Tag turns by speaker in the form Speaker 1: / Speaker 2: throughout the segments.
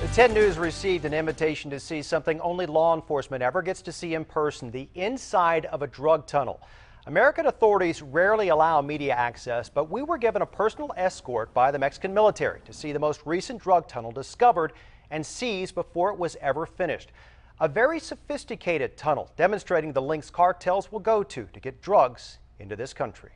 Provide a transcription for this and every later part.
Speaker 1: The 10 News received an invitation to see something only law enforcement ever gets to see in person, the inside of a drug tunnel. American authorities rarely allow media access, but we were given a personal escort by the Mexican military to see the most recent drug tunnel discovered and seized before it was ever finished. A very sophisticated tunnel demonstrating the lengths cartels will go to get drugs into this country.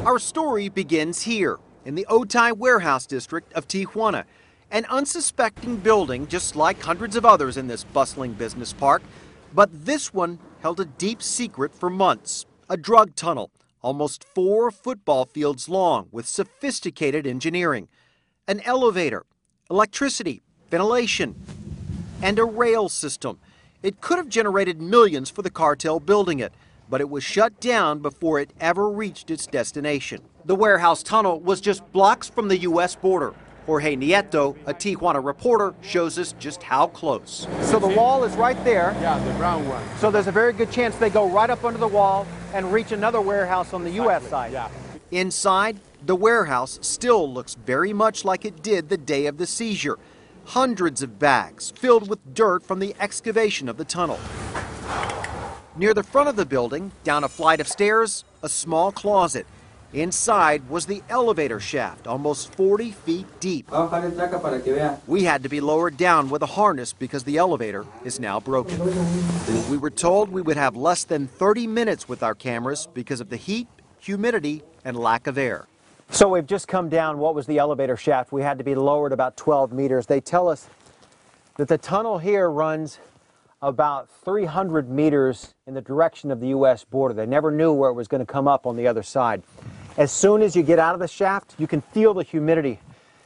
Speaker 1: Our story begins here in the Otay warehouse district of Tijuana, an unsuspecting building just like hundreds of others in this bustling business park. But this one held a deep secret for months. A drug tunnel, almost 4 football fields long, with sophisticated engineering. An elevator, electricity, ventilation, and a rail system. It could have generated millions for the cartel building it, but it was shut down before it ever reached its destination. The warehouse tunnel was just blocks from the U.S. border. Jorge Nieto, a Tijuana reporter, shows us just how close. So the wall is right there.
Speaker 2: Yeah, the brown one.
Speaker 1: So there's a very good chance they go right up under the wall and reach another warehouse on the U.S. side.
Speaker 2: Yeah.
Speaker 1: Inside, the warehouse still looks very much like it did the day of the seizure. Hundreds of bags filled with dirt from the excavation of the tunnel. Near the front of the building, down a flight of stairs, a small closet. Inside was the elevator shaft, almost 40 feet deep. We had to be lowered down with a harness because the elevator is now broken. We were told we would have less than 30 minutes with our cameras because of the heat, humidity, and lack of air. So we've just come down what was the elevator shaft. We had to be lowered about 12 meters. They tell us that the tunnel here runs about 300 meters in the direction of the U.S. border. They never knew where it was going to come up on the other side. As soon as you get out of the shaft, you can feel the humidity.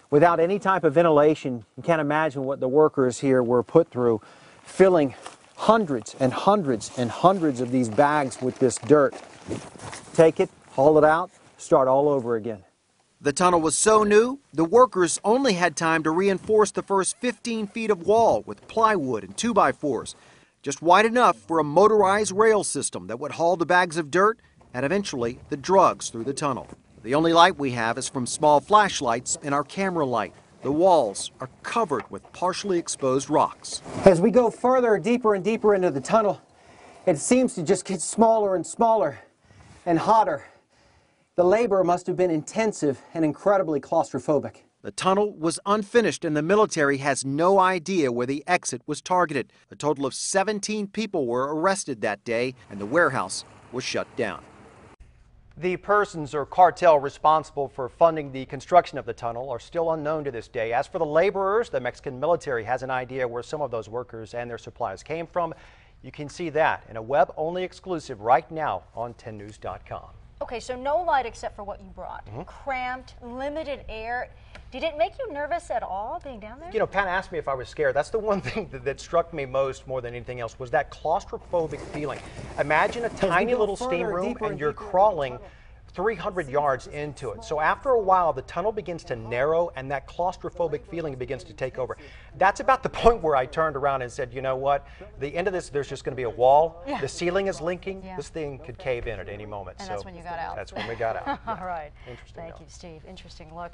Speaker 1: Without any type of ventilation, you can't imagine what the workers here were put through, filling hundreds and hundreds and hundreds of these bags with this dirt. Take it, haul it out, start all over again. The tunnel was so new, the workers only had time to reinforce the first 15 feet of wall with plywood and 2x4s, just wide enough for a motorized rail system that would haul the bags of dirt and eventually the drugs through the tunnel. The only light we have is from small flashlights in our camera light. The walls are covered with partially exposed rocks. As we go further, deeper and deeper into the tunnel, it seems to just get smaller and smaller and hotter. The labor must have been intensive and incredibly claustrophobic. The tunnel was unfinished and the military has no idea where the exit was targeted. A total of 17 people were arrested that day and the warehouse was shut down. The persons or cartel responsible for funding the construction of the tunnel are still unknown to this day. As for the laborers, the Mexican military has an idea where some of those workers and their supplies came from. You can see that in a web-only exclusive right now on 10news.com.
Speaker 3: Okay, so no light except for what you brought. Cramped, limited air. Did it make you nervous at all being down there?
Speaker 1: You know, Pat asked me if I was scared. That's the one thing that struck me most more than anything else was that claustrophobic feeling. Imagine a tiny little steam room and you're crawling 300 yards into it. So after a while, the tunnel begins to narrow and that claustrophobic feeling begins to take over. That's about the point where I turned around and said, you know what, the end of this, there's just going to be a wall. Yeah. The ceiling is linking. Yeah. This thing could cave in at any moment.
Speaker 3: And so that's when you got out.
Speaker 1: That's when we got out.
Speaker 3: All right.
Speaker 1: Interesting.
Speaker 3: Thank you, Steve. Interesting look.